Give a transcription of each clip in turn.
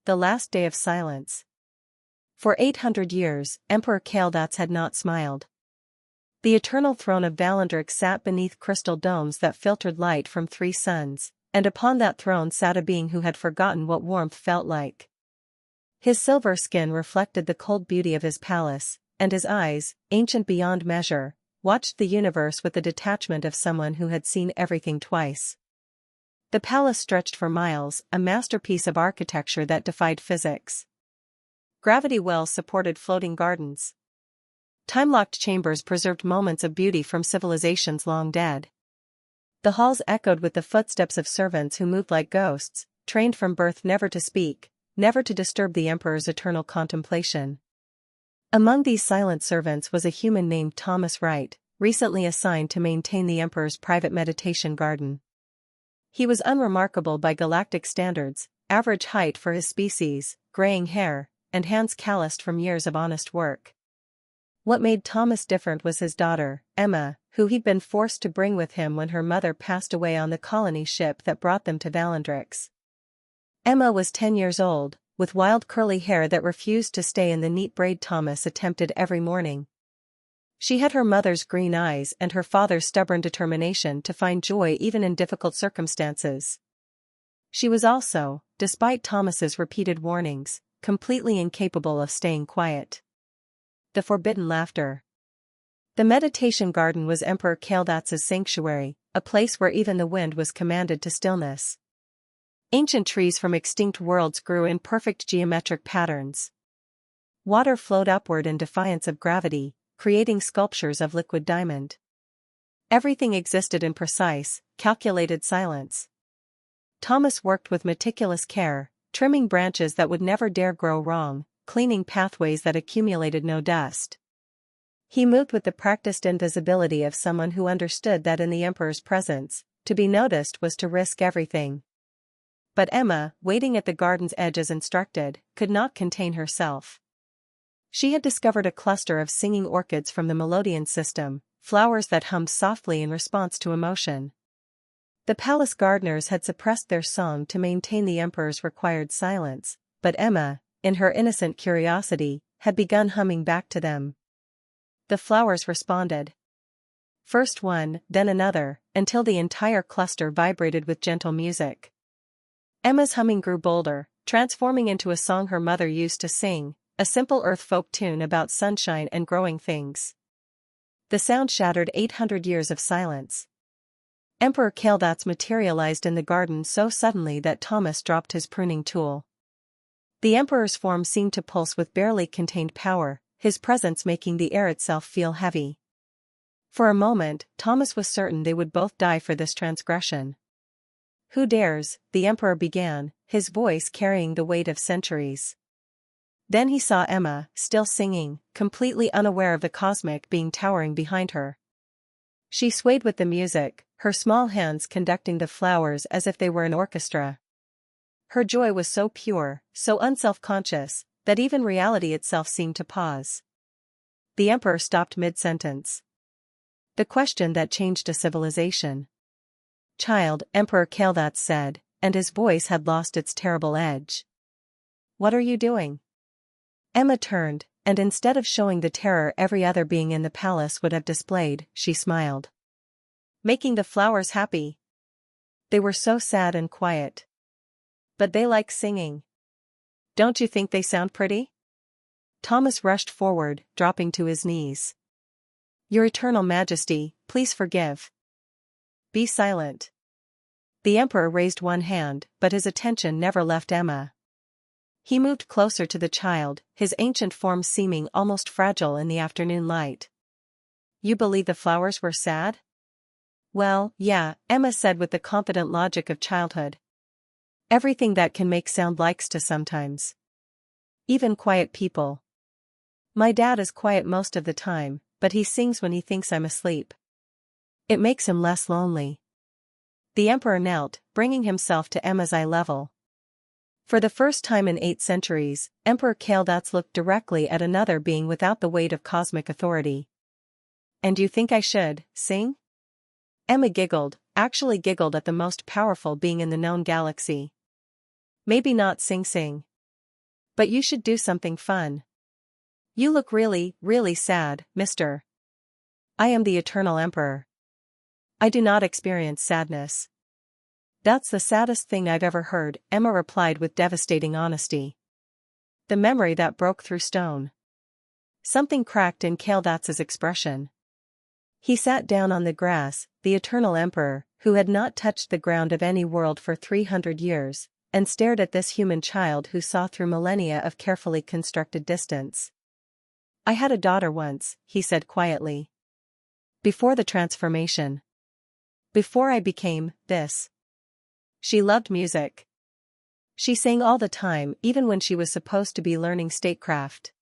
the last day of silence. For 800 years, Emperor Kaldats had not smiled. The eternal throne of Valandrix sat beneath crystal domes that filtered light from 3 suns, and upon that throne sat a being who had forgotten what warmth felt like. His silver skin reflected the cold beauty of his palace, and his eyes, ancient beyond measure, watched the universe with the detachment of someone who had seen everything twice. The palace stretched for miles, a masterpiece of architecture that defied physics. Gravity wells supported floating gardens. Time-locked chambers preserved moments of beauty from civilizations long dead. The halls echoed with the footsteps of servants who moved like ghosts, trained from birth never to speak, never to disturb the emperor's eternal contemplation. Among these silent servants was a human named Thomas Wright, recently assigned to maintain the emperor's private meditation garden. He was unremarkable by galactic standards, average height for his species, graying hair, and hands calloused from years of honest work. What made Thomas different was his daughter, Emma, who he'd been forced to bring with him when her mother passed away on the colony ship that brought them to Valandrix. Emma was 10 years old, with wild curly hair that refused to stay in the neat braid Thomas attempted every morning. She had her mother's green eyes and her father's stubborn determination to find joy even in difficult circumstances. She was also, despite Thomas's repeated warnings, completely incapable of staying quiet. The forbidden laughter. The meditation garden was Emperor Kaldats's sanctuary, a place where even the wind was commanded to stillness. Ancient trees from extinct worlds grew in perfect geometric patterns. Water flowed upward in defiance of gravity, creating sculptures of liquid diamond. Everything existed in precise, calculated silence. Thomas worked with meticulous care, trimming branches that would never dare grow wrong, cleaning pathways that accumulated no dust. He moved with the practiced invisibility of someone who understood that in the emperor's presence, to be noticed was to risk everything. But Emma, waiting at the garden's edge as instructed, could not contain herself. She had discovered a cluster of singing orchids from the melodeon system, flowers that hummed softly in response to emotion. The palace gardeners had suppressed their song to maintain the emperor's required silence, but Emma, in her innocent curiosity, had begun humming back to them. The flowers responded. First one, then another, until the entire cluster vibrated with gentle music. Emma's humming grew bolder, transforming into a song her mother used to sing, a simple earth folk tune about sunshine and growing things. The sound shattered 800 years of silence. Emperor Kaldats materialized in the garden so suddenly that Thomas dropped his pruning tool. The emperor's form seemed to pulse with barely contained power, his presence making the air itself feel heavy. For a moment, Thomas was certain they would both die for this transgression. "Who dares?" the emperor began, his voice carrying the weight of centuries. Then he saw Emma, still singing, completely unaware of the cosmic being towering behind her. She swayed with the music, her small hands conducting the flowers as if they were an orchestra. Her joy was so pure, so unself-conscious, that even reality itself seemed to pause. The emperor stopped mid-sentence. The question that changed a civilization. "Child," Emperor Kaldats said, and his voice had lost its terrible edge. "What are you doing?" Emma turned, and instead of showing the terror every other being in the palace would have displayed, she smiled. "Making the flowers happy." They were so sad and quiet. "But they like singing. Don't you think they sound pretty?" Thomas rushed forward, dropping to his knees. "Your Eternal Majesty, please forgive." "Be silent." The emperor raised one hand, but his attention never left Emma. He moved closer to the child, his ancient form seeming almost fragile in the afternoon light. "You believe the flowers were sad?" "Well, yeah," Emma said with the confident logic of childhood. "Everything that can make sound likes to sometimes. Even quiet people. My dad is quiet most of the time, but he sings when he thinks I'm asleep. It makes him less lonely." The emperor knelt, bringing himself to Emma's eye level. For the first time in 8 centuries, Emperor Kaldats looked directly at another being without the weight of cosmic authority. "And you think I should sing?" Emma giggled, actually giggled at the most powerful being in the known galaxy. "Maybe not sing. But you should do something fun. You look really, really sad, mister. I am the Eternal Emperor. I do not experience sadness. That's the saddest thing I've ever heard, Emma replied with devastating honesty. The memory that broke through stone. Something cracked in Kaldatz's expression. He sat down on the grass, the Eternal Emperor, who had not touched the ground of any world for 300 years, and stared at this human child who saw through millennia of carefully constructed distance. I had a daughter once, he said quietly. Before the transformation. Before I became this. She loved music. She sang all the time, even when she was supposed to be learning statecraft.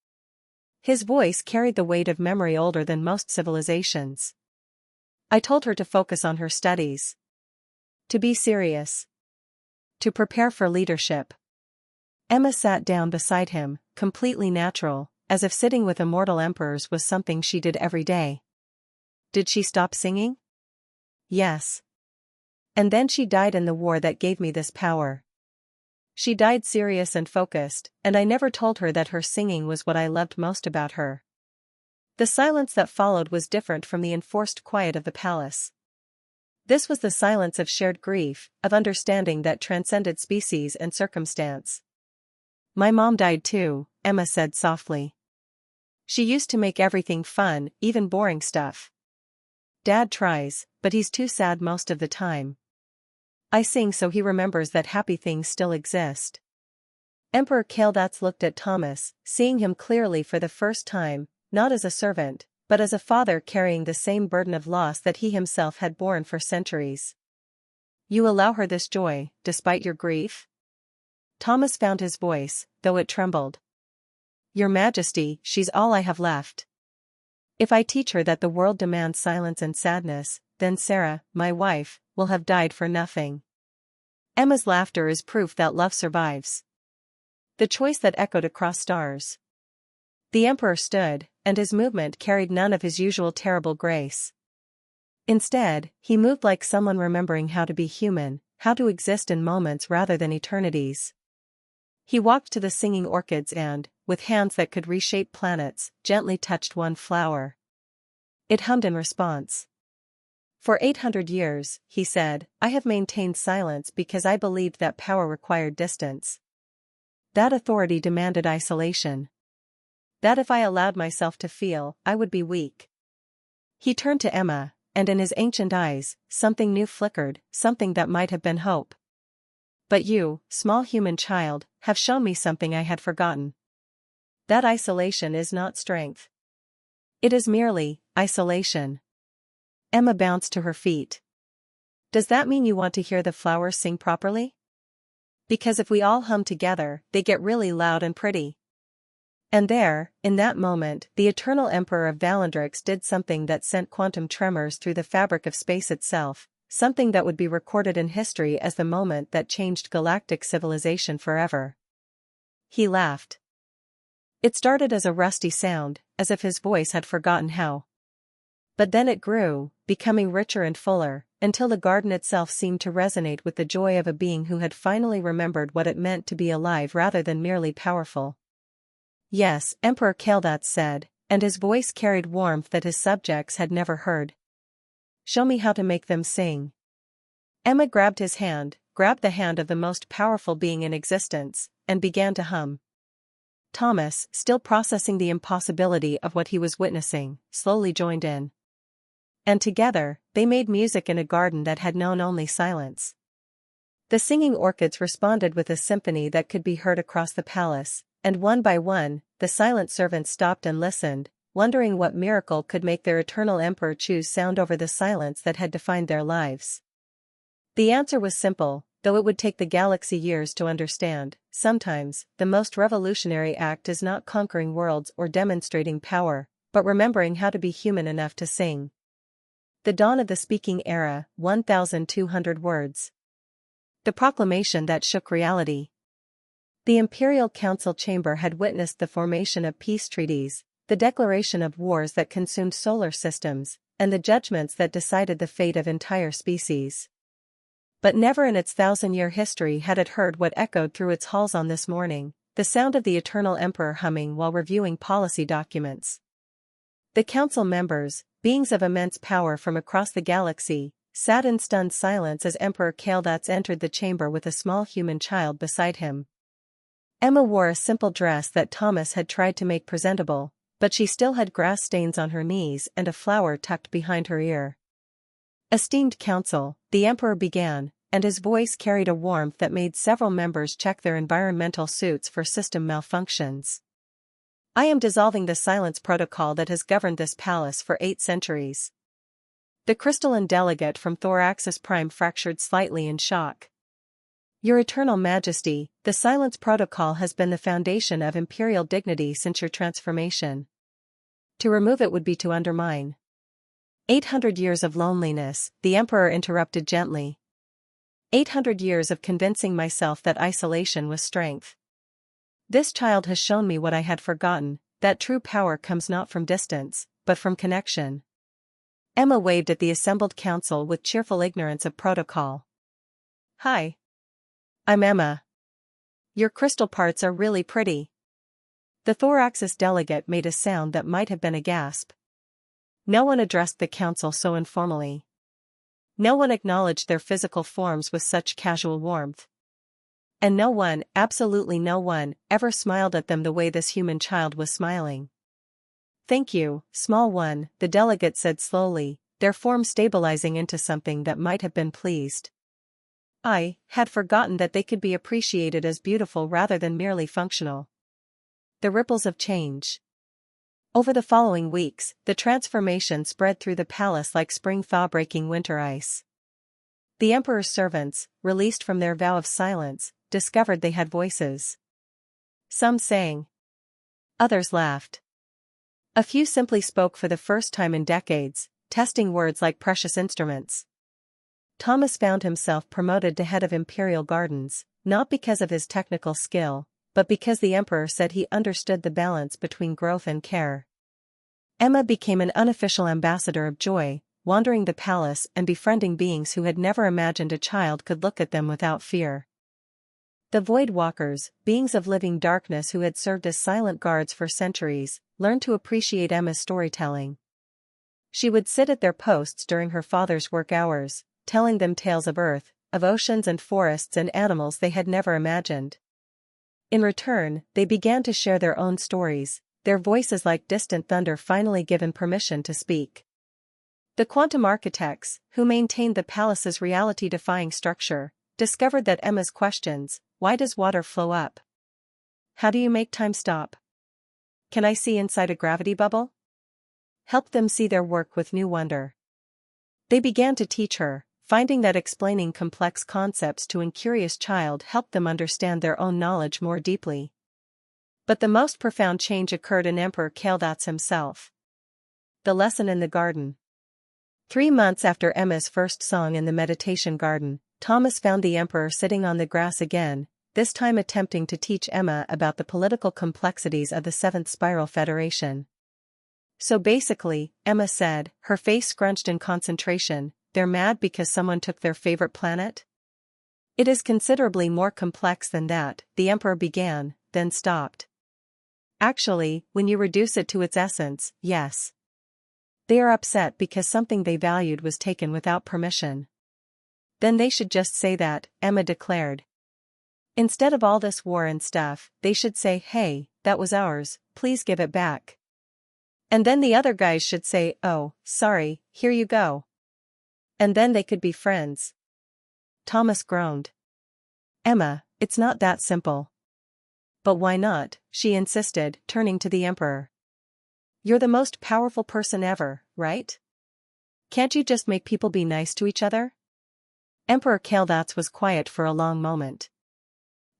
His voice carried the weight of memory older than most civilizations. I told her to focus on her studies. To be serious. To prepare for leadership. Emma sat down beside him, completely natural, as if sitting with immortal emperors was something she did every day. Did she stop singing? Yes. And then she died in the war that gave me this power. She died serious and focused, and I never told her that her singing was what I loved most about her. The silence that followed was different from the enforced quiet of the palace. This was the silence of shared grief, of understanding that transcended species and circumstance. My mom died too, Emma said softly. She used to make everything fun, even boring stuff. Dad tries, but he's too sad most of the time. I sing so he remembers that happy things still exist. Emperor Kaldatz looked at Thomas, seeing him clearly for the first time, not as a servant, but as a father carrying the same burden of loss that he himself had borne for centuries. You allow her this joy, despite your grief? Thomas found his voice, though it trembled. Your Majesty, she's all I have left. If I teach her that the world demands silence and sadness, then Sarah, my wife, will have died for nothing. Emma's laughter is proof that love survives. The choice that echoed across stars. The Emperor stood, and his movement carried none of his usual terrible grace. Instead, he moved like someone remembering how to be human, how to exist in moments rather than eternities. He walked to the singing orchids and, with hands that could reshape planets, gently touched one flower. It hummed in response. For 800 years, he said, I have maintained silence because I believed that power required distance. That authority demanded isolation. That if I allowed myself to feel, I would be weak. He turned to Emma, and in his ancient eyes, something new flickered, something that might have been hope. But you, small human child, have shown me something I had forgotten. That isolation is not strength. It is merely isolation. Emma bounced to her feet. Does that mean you want to hear the flowers sing properly? Because if we all hum together, they get really loud and pretty. And there, in that moment, the Eternal Emperor of Valandrix did something that sent quantum tremors through the fabric of space itself, something that would be recorded in history as the moment that changed galactic civilization forever. He laughed. It started as a rusty sound, as if his voice had forgotten how. But then it grew, becoming richer and fuller, until the garden itself seemed to resonate with the joy of a being who had finally remembered what it meant to be alive rather than merely powerful. Yes, Emperor Kaldatz said, and his voice carried warmth that his subjects had never heard. Show me how to make them sing. Emma grabbed his hand, grabbed the hand of the most powerful being in existence, and began to hum. Thomas, still processing the impossibility of what he was witnessing, slowly joined in. And together, they made music in a garden that had known only silence. The singing orchids responded with a symphony that could be heard across the palace, and one by one, the silent servants stopped and listened, wondering what miracle could make their eternal emperor choose sound over the silence that had defined their lives. The answer was simple, though it would take the galaxy years to understand. Sometimes, the most revolutionary act is not conquering worlds or demonstrating power, but remembering how to be human enough to sing. The dawn of the speaking era, 1,200 words. The proclamation that shook reality. The Imperial Council chamber had witnessed the formation of peace treaties, the declaration of wars that consumed solar systems, and the judgments that decided the fate of entire species. But never in its 1,000-year history had it heard what echoed through its halls on this morning, the sound of the Eternal Emperor humming while reviewing policy documents. The council members, beings of immense power from across the galaxy, sat in stunned silence as Emperor Kaldats entered the chamber with a small human child beside him. Emma wore a simple dress that Thomas had tried to make presentable, but she still had grass stains on her knees and a flower tucked behind her ear. "Esteemed council," the Emperor began, and his voice carried a warmth that made several members check their environmental suits for system malfunctions. "I am dissolving the silence protocol that has governed this palace for 8 centuries. The crystalline delegate from Thoraxis Prime fractured slightly in shock. "Your Eternal Majesty, the silence protocol has been the foundation of imperial dignity since your transformation. To remove it would be to undermine." 800 years of loneliness, the Emperor interrupted gently. 800 years of convincing myself that isolation was strength. This child has shown me what I had forgotten, that true power comes not from distance, but from connection. Emma waved at the assembled council with cheerful ignorance of protocol. "Hi. I'm Emma. Your crystal parts are really pretty." The Thoraxis delegate made a sound that might have been a gasp. No one addressed the council so informally. No one acknowledged their physical forms with such casual warmth. And no one, absolutely no one, ever smiled at them the way this human child was smiling. "Thank you, small one," the delegate said slowly, their form stabilizing into something that might have been pleased. "I had forgotten that they could be appreciated as beautiful rather than merely functional." The ripples of change. Over the following weeks, the transformation spread through the palace like spring thaw breaking winter ice. The Emperor's servants, released from their vow of silence, discovered they had voices. Some sang. Others laughed. A few simply spoke for the first time in decades, testing words like precious instruments. Thomas found himself promoted to head of Imperial Gardens, not because of his technical skill, but because the Emperor said he understood the balance between growth and care. Emma became an unofficial ambassador of joy, wandering the palace and befriending beings who had never imagined a child could look at them without fear. The Void Walkers, beings of living darkness who had served as silent guards for centuries, learned to appreciate Emma's storytelling. She would sit at their posts during her father's work hours, telling them tales of Earth, of oceans and forests and animals they had never imagined. In return, they began to share their own stories, their voices like distant thunder finally given permission to speak. The quantum architects, who maintained the palace's reality-defying structure, discovered that Emma's questions, "Why does water flow up? How do you make time stop? Can I see inside a gravity bubble?" helped them see their work with new wonder. They began to teach her, finding that explaining complex concepts to an incurious child helped them understand their own knowledge more deeply. But the most profound change occurred in Emperor Kaldats himself. The lesson in the garden. 3 months after Emma's first song in the meditation garden, Thomas found the Emperor sitting on the grass again, this time attempting to teach Emma about the political complexities of the Seventh Spiral Federation. "So basically," Emma said, her face scrunched in concentration, "they're mad because someone took their favorite planet?" "It is considerably more complex than that," the Emperor began, then stopped. "Actually, when you reduce it to its essence, yes. They are upset because something they valued was taken without permission." "Then they should just say that," Emma declared. "Instead of all this war and stuff, they should say, 'Hey, that was ours, please give it back.' And then the other guys should say, 'Oh, sorry, here you go.' And then they could be friends." Thomas groaned. "Emma, it's not that simple." "But why not?" she insisted, turning to the Emperor. "You're the most powerful person ever, right? Can't you just make people be nice to each other?" Emperor Kaldats was quiet for a long moment.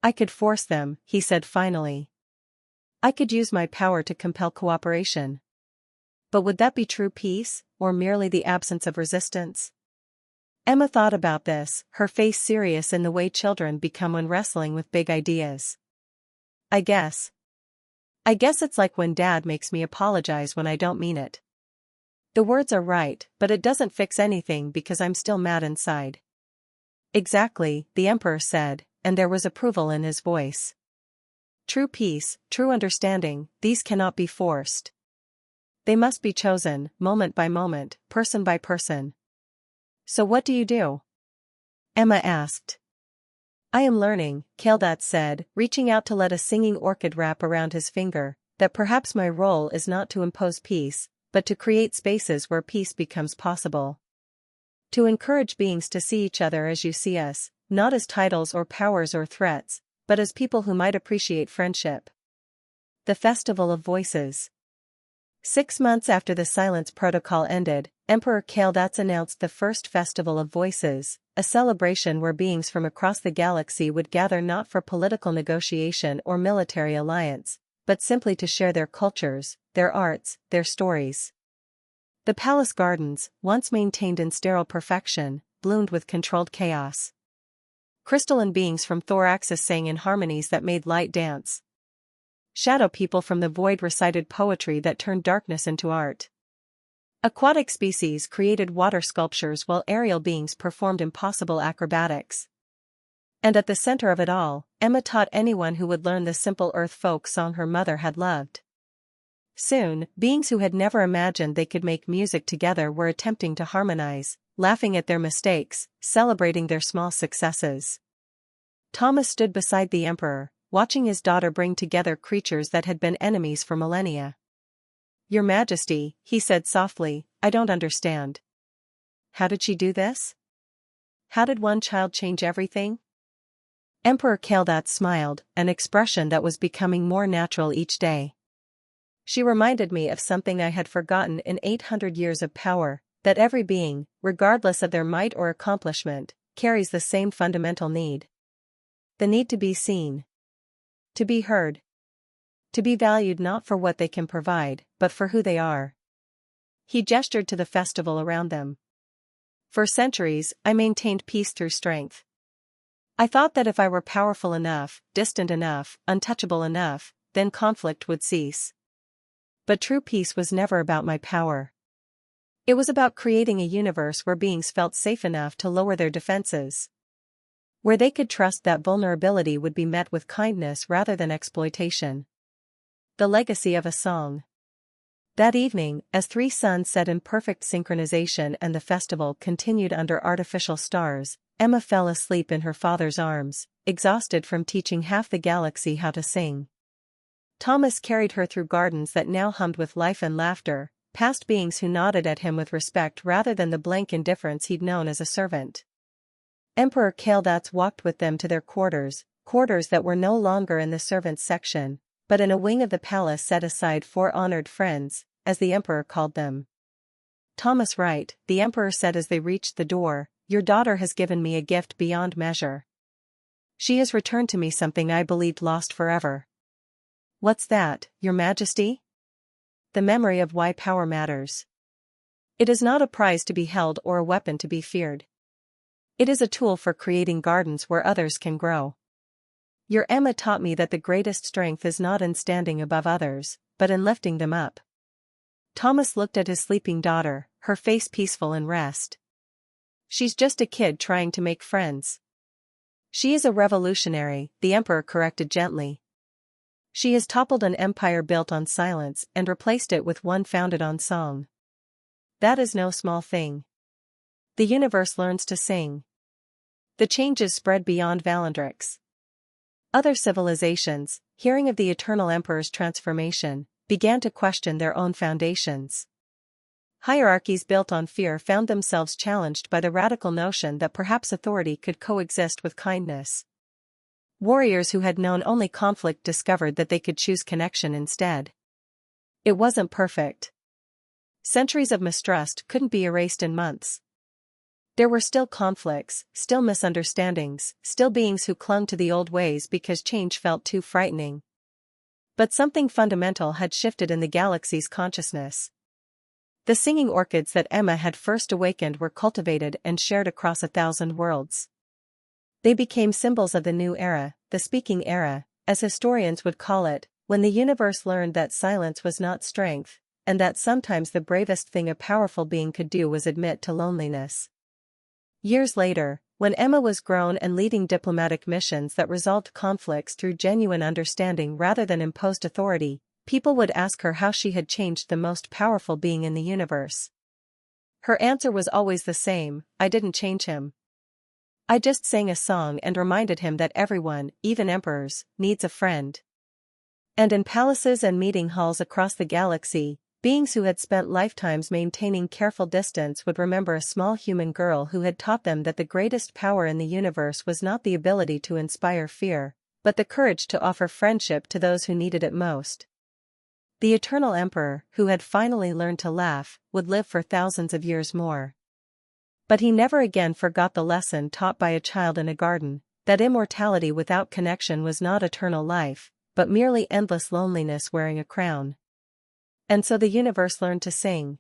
"I could force them," he said finally. "I could use my power to compel cooperation. But would that be true peace, or merely the absence of resistance?" Emma thought about this, her face serious in the way children become when wrestling with big ideas. I guess it's like when Dad makes me apologize when I don't mean it. The words are right, but it doesn't fix anything because I'm still mad inside." "Exactly," the Emperor said, and there was approval in his voice. true peace, true understanding, these cannot be forced. They must be chosen, moment by moment, person by person. So what do you do? Emma asked. I am learning, Kaldats said, reaching out to let a singing orchid wrap around his finger, that perhaps my role is not to impose peace, but to create spaces where peace becomes possible. To encourage beings to see each other as you see us, not as titles or powers or threats, but as people who might appreciate friendship. The Festival of Voices. 6 months after the silence protocol ended, Emperor Kaldats announced the first Festival of Voices, a celebration where beings from across the galaxy would gather not for political negotiation or military alliance, but simply to share their cultures, their arts, their stories. The palace gardens, once maintained in sterile perfection, bloomed with controlled chaos. Crystalline beings from Thoraxis sang in harmonies that made light dance. Shadow people from the void recited poetry that turned darkness into art. Aquatic species created water sculptures while aerial beings performed impossible acrobatics. And at the center of it all, Emma taught anyone who would learn the simple earth folk song her mother had loved. Soon, beings who had never imagined they could make music together were attempting to harmonize, laughing at their mistakes, celebrating their small successes. Thomas stood beside the Emperor, watching his daughter bring together creatures that had been enemies for millennia. Your Majesty, he said softly, I don't understand. How did she do this? How did one child change everything? Emperor Kaldats smiled, an expression that was becoming more natural each day. She reminded me of something I had forgotten in 800 years of power, that every being, regardless of their might or accomplishment, carries the same fundamental need. The need to be seen. To be heard. To be valued not for what they can provide, but for who they are. He gestured to the festival around them. For centuries, I maintained peace through strength. I thought that if I were powerful enough, distant enough, untouchable enough, then conflict would cease. But true peace was never about my power. It was about creating a universe where beings felt safe enough to lower their defenses. Where they could trust that vulnerability would be met with kindness rather than exploitation. The legacy of a song. That evening, as 3 suns set in perfect synchronization and the festival continued under artificial stars, Emma fell asleep in her father's arms, exhausted from teaching half the galaxy how to sing. Thomas carried her through gardens that now hummed with life and laughter, past beings who nodded at him with respect rather than the blank indifference he'd known as a servant. Emperor Kaldats walked with them to their quarters that were no longer in the servants' section, but in a wing of the palace set aside for honored friends, as the Emperor called them. Thomas right, the Emperor said as they reached the door, your daughter has given me a gift beyond measure. She has returned to me something I believed lost forever. What's that, Your Majesty? The memory of why power matters. It is not a prize to be held or a weapon to be feared. It is a tool for creating gardens where others can grow. Your Emma taught me that the greatest strength is not in standing above others, but in lifting them up. Thomas looked at his sleeping daughter, her face peaceful in rest. She's just a kid trying to make friends. She is a revolutionary, the Emperor corrected gently. She has toppled an empire built on silence and replaced it with one founded on song. That is no small thing. The universe learns to sing. The changes spread beyond Valandrix. Other civilizations, hearing of the Eternal Emperor's transformation, began to question their own foundations. Hierarchies built on fear found themselves challenged by the radical notion that perhaps authority could coexist with kindness. Warriors who had known only conflict discovered that they could choose connection instead. It wasn't perfect. Centuries of mistrust couldn't be erased in months. There were still conflicts, still misunderstandings, still beings who clung to the old ways because change felt too frightening. But something fundamental had shifted in the galaxy's consciousness. The singing orchids that Emma had first awakened were cultivated and shared across 1,000 worlds. They became symbols of the new era, the speaking era, as historians would call it, when the universe learned that silence was not strength, and that sometimes the bravest thing a powerful being could do was admit to loneliness. Years later, When Emma was grown and leading diplomatic missions that resolved conflicts through genuine understanding rather than imposed authority, people would ask her how she had changed the most powerful being in the universe. Her answer was always the same: I didn't change him. I just sang a song and reminded him that everyone, even emperors, needs a friend. And in palaces and meeting halls across the galaxy, beings who had spent lifetimes maintaining careful distance would remember a small human girl who had taught them that the greatest power in the universe was not the ability to inspire fear, but the courage to offer friendship to those who needed it most. The Eternal Emperor, who had finally learned to laugh, would live for thousands of years more. But he never again forgot the lesson taught by a child in a garden, that immortality without connection was not eternal life, but merely endless loneliness wearing a crown. And so the universe learned to sing,